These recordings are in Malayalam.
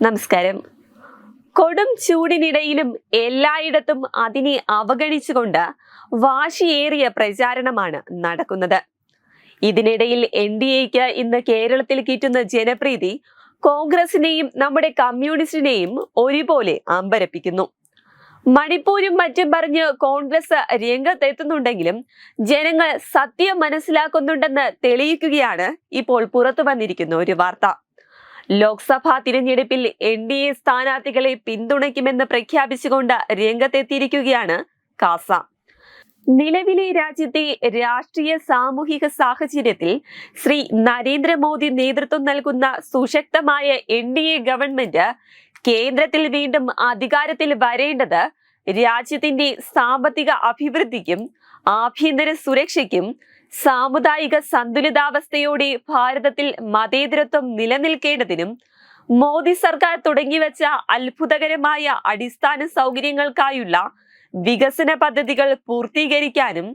നമസ്കാരം. കൊടും ചൂടിനിടയിലും എല്ലായിടത്തും അതിനെ അവഗണിച്ചുകൊണ്ട് വാശിയേറിയ പ്രചാരണമാണ് നടക്കുന്നത്. ഇതിനിടയിൽ NDAക്ക് ഇന്ന് കേരളത്തിൽ കിട്ടുന്ന ജനപ്രീതി കോൺഗ്രസിനെയും നമ്മുടെ കമ്മ്യൂണിസ്റ്റിനെയും ഒരുപോലെ അമ്പരപ്പിക്കുന്നു. മണിപ്പൂരും മറ്റും പറഞ്ഞ് കോൺഗ്രസ് രംഗത്തെത്തുന്നുണ്ടെങ്കിലും ജനങ്ങൾ സത്യം മനസ്സിലാക്കുന്നുണ്ടെന്ന് തെളിയിക്കുകയാണ് ഇപ്പോൾ പുറത്തു വന്നിരിക്കുന്ന ഒരു വാർത്ത. ലോക്സഭാ തിരഞ്ഞെടുപ്പിൽ NDA സ്ഥാനാർത്ഥികളെ പിന്തുണയ്ക്കുമെന്ന് പ്രഖ്യാപിച്ചുകൊണ്ട് രംഗത്തെത്തിയിരിക്കുകയാണ് കാസ. നിലവിലെ രാജ്യത്തെ രാഷ്ട്രീയ സാമൂഹിക സാഹചര്യത്തിൽ ശ്രീ നരേന്ദ്രമോദി നേതൃത്വം നൽകുന്ന സുശക്തമായ NDA ഗവൺമെന്റ് കേന്ദ്രത്തിൽ വീണ്ടും അധികാരത്തിൽ വരേണ്ടത് രാജ്യത്തിന്റെ സാമ്പത്തിക അഭിവൃദ്ധിക്കും ആഭ്യന്തര സുരക്ഷയ്ക്കും സാമുദായിക സന്തുലിതാവസ്ഥയോടെ ഭാരതത്തിൽ മതേതരത്വം നിലനിൽക്കേണ്ടതിനും മോദി സർക്കാർ തുടങ്ങിവെച്ച അത്ഭുതകരമായ അടിസ്ഥാന സൗകര്യങ്ങൾക്കായുള്ള വികസന പദ്ധതികൾ പൂർത്തീകരിക്കാനും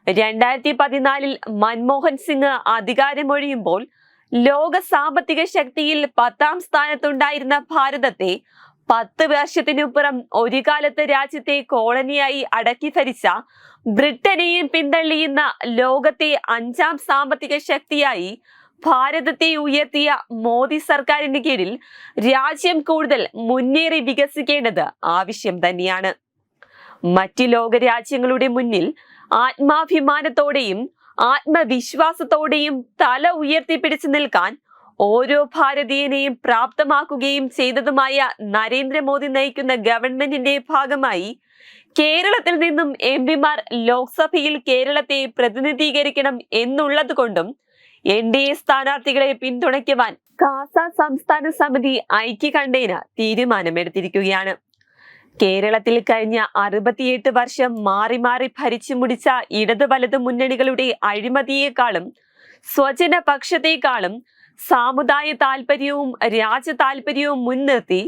2014 മൻമോഹൻ സിംഗ് അധികാരമൊഴിയുമ്പോൾ ലോക സാമ്പത്തിക ശക്തിയിൽ 10ാം സ്ഥാനത്തുണ്ടായിരുന്ന ഭാരതത്തെ 10 വർഷത്തിനുപുറം ഒരു കാലത്ത് രാജ്യത്തെ കോളനിയായി അടക്കി ഭരിച്ച ബ്രിട്ടനെയും പിന്തള്ളിയുന്ന ലോകത്തെ 5ാം സാമ്പത്തിക ശക്തിയായി ഭാരതത്തെ ഉയർത്തിയ മോദി സർക്കാരിന് കീഴിൽ രാജ്യം കൂടുതൽ മുന്നേറി വികസിക്കേണ്ടത് ആവശ്യം തന്നെയാണ്. മറ്റ് ലോകരാജ്യങ്ങളുടെ മുന്നിൽ ആത്മാഭിമാനത്തോടെയും ആത്മവിശ്വാസത്തോടെയും തല ഉയർത്തിപ്പിടിച്ചു നിൽക്കാൻ ഓരോ ഭാരതീയനെയും പ്രാപ്തമാക്കുകയും ചെയ്തതുമായ നരേന്ദ്രമോദി നയിക്കുന്ന ഗവൺമെന്റിന്റെ ഭാഗമായി കേരളത്തിൽ നിന്നും MP-മാർ ലോക്സഭയിൽ കേരളത്തെ പ്രതിനിധീകരിക്കണം എന്നുള്ളത് കൊണ്ടും NDA സ്ഥാനാർത്ഥികളെ പിന്തുണയ്ക്കുവാൻ കാസ സംസ്ഥാന സമിതി ഐക്യകണ്ഠേന തീരുമാനമെടുത്തിരിക്കുകയാണ്. കേരളത്തിൽ കഴിഞ്ഞ 68 വർഷം മാറി മാറി ഭരിച്ചു മുടിച്ച ഇടത് വലത് മുന്നണികളുടെ അഴിമതിയേക്കാളും സ്വജനപക്ഷത്തെക്കാളും സാമുദായ താല്പര്യവും രാജ താല്പര്യവും മുൻനിർത്തി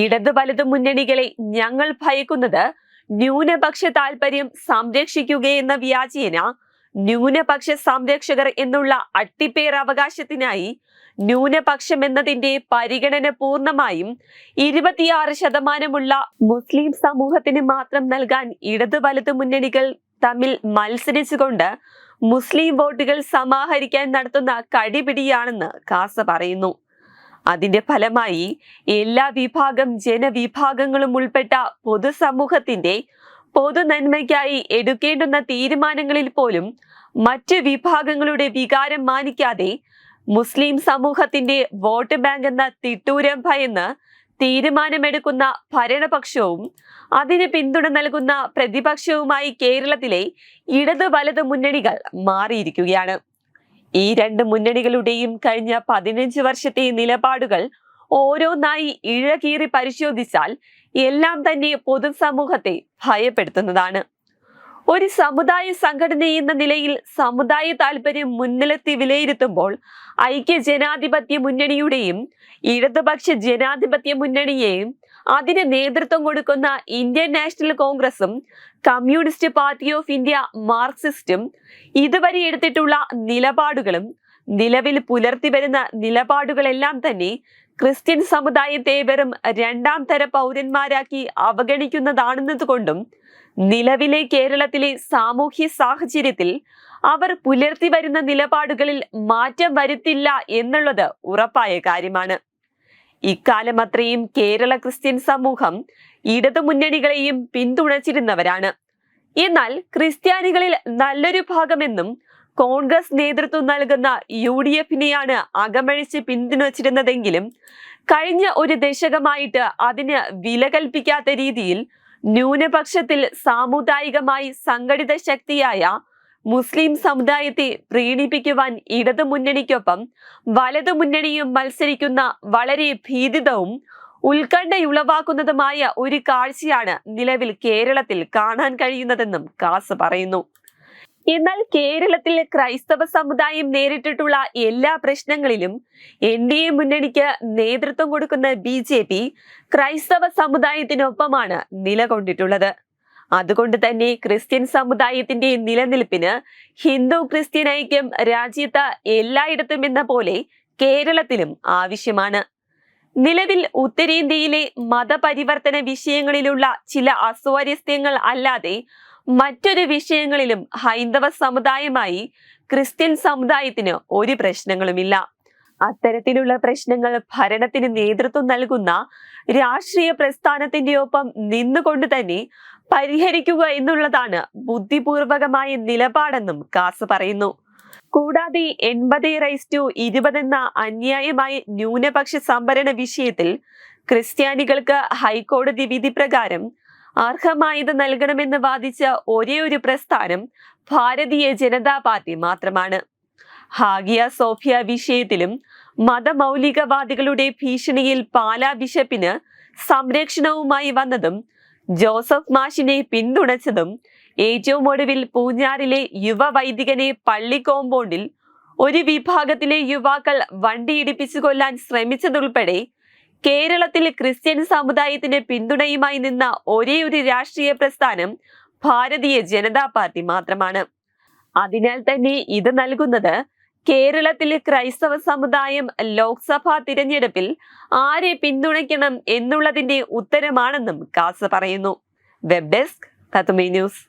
ഇടത് വലത് മുന്നണികളെ ഞങ്ങൾ ഭയക്കുന്നത് ന്യൂനപക്ഷ താല്പര്യം സംരക്ഷിക്കുകയെന്ന വ്യാജേന ന്യൂനപക്ഷ സംരക്ഷകർ എന്നുള്ള അട്ടിപ്പേർ അവകാശത്തിനായി ന്യൂനപക്ഷം എന്നതിന്റെ പരിഗണന പൂർണ്ണമായും 26% മുസ്ലിം സമൂഹത്തിന് മാത്രം നൽകാൻ ഇടത് വലത് മുന്നണികൾ തമ്മിൽ മത്സരിച്ചുകൊണ്ട് മുസ്ലിം വോട്ടുകൾ സമാഹരിക്കാൻ നടത്തുന്ന കടിപിടിയാണെന്ന് കാസ പറയുന്നു. അതിന്റെ ഫലമായി എല്ലാ വിഭാഗം ജനവിഭാഗങ്ങളും ഉൾപ്പെട്ട പൊതുസമൂഹത്തിന്റെ പൊതു നന്മയ്ക്കായി എടുക്കേണ്ടുന്ന തീരുമാനങ്ങളിൽ പോലും മറ്റ് വിഭാഗങ്ങളുടെ വികാരം മാനിക്കാതെ മുസ്ലിം സമൂഹത്തിന്റെ വോട്ട് ബാങ്ക് എന്ന തിട്ടൂരം ഭയന്ന് തീരുമാനമെടുക്കുന്ന ഭരണപക്ഷവും അതിന് പിന്തുണ നൽകുന്ന പ്രതിപക്ഷവുമായി കേരളത്തിലെ ഇടത് വലത് മുന്നണികൾ മാറിയിരിക്കുകയാണ്. ഈ രണ്ട് മുന്നണികളുടെയും കഴിഞ്ഞ 15 വർഷത്തെ നിലപാടുകൾ ഓരോന്നായി ഇഴകീറി പരിശോധിച്ചാൽ എല്ലാം തന്നെ പൊതുസമൂഹത്തെ ഭയപ്പെടുത്തുന്നതാണ്. ഒരു സമുദായ സംഘടന എന്ന നിലയിൽ സമുദായ താല്പര്യം മുൻനിർത്തി വിലയിരുത്തുമ്പോൾ ഐക്യ ജനാധിപത്യ മുന്നണിയുടെയും ഇടതുപക്ഷ ജനാധിപത്യ മുന്നണിയെയും അതിന് നേതൃത്വം കൊടുക്കുന്ന ഇന്ത്യൻ നാഷണൽ കോൺഗ്രസും കമ്മ്യൂണിസ്റ്റ് പാർട്ടി ഓഫ് ഇന്ത്യ മാർക്സിസ്റ്റും ഇതുവരെ എടുത്തിട്ടുള്ള നിലപാടുകളും നിലവിൽ പുലർത്തി വരുന്ന നിലപാടുകളെല്ലാം തന്നെ ക്രിസ്ത്യൻ സമുദായത്തെ വെറും 2ാം തര പൗരന്മാരാക്കി അവഗണിക്കുന്നതാണെന്നതുകൊണ്ടും നിലവിലെ കേരളത്തിലെ സാമൂഹ്യ സാഹചര്യത്തിൽ അവർ പുലർത്തി വരുന്ന നിലപാടുകളിൽ മാറ്റം വരുത്തില്ല എന്നുള്ളത് ഉറപ്പായ കാര്യമാണ്. ഇക്കാലം അത്രയും കേരള ക്രിസ്ത്യൻ സമൂഹം ഇടതു മുന്നണികളെയും പിന്തുണച്ചിരുന്നവരാണ്. എന്നാൽ ക്രിസ്ത്യാനികളിൽ നല്ലൊരു ഭാഗമെന്നും കോൺഗ്രസ് നേതൃത്വം നൽകുന്ന UDF-നെയാണ് അകമഴിച്ച് പിന്തുണച്ചിരുന്നതെങ്കിലും കഴിഞ്ഞ ഒരു ദശകമായിട്ട് അതിന് വില കൽപ്പിക്കാത്ത രീതിയിൽ ന്യൂനപക്ഷത്തിൽ സാമുദായികമായി സംഘടിത ശക്തിയായ മുസ്ലിം സമുദായത്തെ പ്രീണിപ്പിക്കുവാൻ ഇടതു മുന്നണിക്കൊപ്പം വലതു മുന്നണിയും മത്സരിക്കുന്ന വളരെ ഭീതിതവും ഉത്കണ്ഠയുളവാക്കുന്നതുമായ ഒരു കാഴ്ചയാണ് നിലവിൽ കേരളത്തിൽ കാണാൻ കഴിയുന്നതെന്നും കാസ പറയുന്നു. എന്നാൽ കേരളത്തിൽ ക്രൈസ്തവ സമുദായം നേരിട്ടിട്ടുള്ള എല്ലാ പ്രശ്നങ്ങളിലും NDA മുന്നണിക്ക് നേതൃത്വം കൊടുക്കുന്ന BJP ക്രൈസ്തവ സമുദായത്തിനൊപ്പമാണ് നിലകൊണ്ടിട്ടുള്ളത്. അതുകൊണ്ട് തന്നെ ക്രിസ്ത്യൻ സമുദായത്തിന്റെ നിലനിൽപ്പിന് ഹിന്ദു ക്രിസ്ത്യൻ ഐക്യം രാജ്യത്ത് എല്ലായിടത്തും എന്ന പോലെ കേരളത്തിലും ആവശ്യമാണ്. നിലവിൽ ഉത്തരേന്ത്യയിലെ മതപരിവർത്തന വിഷയങ്ങളിലുള്ള ചില അസ്വാരസ്യങ്ങൾ അല്ലാതെ മറ്റൊരു വിഷയങ്ങളിലും ഹൈന്ദവ സമുദായമായി ക്രിസ്ത്യൻ സമുദായത്തിന് ഒരു പ്രശ്നങ്ങളുമില്ല. അത്തരത്തിലുള്ള പ്രശ്നങ്ങൾ ഭരണത്തിന് നേതൃത്വം നൽകുന്ന രാഷ്ട്രീയ പ്രസ്ഥാനത്തിന്റെ ഒപ്പം നിന്നുകൊണ്ട് തന്നെ പരിഹരിക്കുക എന്നുള്ളതാണ് ബുദ്ധിപൂർവകമായ നിലപാടെന്നും കാസ് പറയുന്നു. കൂടാതെ 80:20 എന്ന അന്യായമായ ന്യൂനപക്ഷ സംവരണ വിഷയത്തിൽ ക്രിസ്ത്യാനികൾക്ക് ഹൈക്കോടതി വിധി പ്രകാരം അർഹമായത് നൽകണമെന്ന് വാദിച്ച ഒരേ ഒരു പ്രസ്ഥാനം ഭാരതീയ ജനതാ പാർട്ടി മാത്രമാണ്. ഹാഗിയ സോഫിയ വിഷയത്തിലും മതമൗലികവാദികളുടെ ഭീഷണിയിൽ പാലാ ബിഷപ്പിന് സംരക്ഷണവുമായി വന്നതും ജോസഫ് മാഷിനെ പിന്തുണച്ചതും ഏറ്റവും ഒടുവിൽ പൂഞ്ഞാറിലെ യുവ വൈദികനെ പള്ളി കോമ്പൗണ്ടിൽ ഒരു വിഭാഗത്തിലെ യുവാക്കൾ വണ്ടിയിടിപ്പിച്ചു കൊല്ലാൻ ശ്രമിച്ചതുൾപ്പെടെ കേരളത്തിൽ ക്രിസ്ത്യൻ സമുദായത്തിന് പിന്തുണയുമായി നിന്ന ഒരേ ഒരു രാഷ്ട്രീയ പ്രസ്ഥാനം ഭാരതീയ ജനതാ പാർട്ടി മാത്രമാണ്. അതിനാൽ തന്നെ ഇത് നൽകുന്നത് കേരളത്തിലെ ക്രൈസ്തവ സമുദായം ലോക്സഭാ തിരഞ്ഞെടുപ്പിൽ ആരെ പിന്തുണയ്ക്കണം എന്നുള്ളതിന്റെ ഉത്തരമാണെന്നും കാസ് പറയുന്നു. വെബ് ഡെസ്ക് തത്തുമൈ ന്യൂസ്.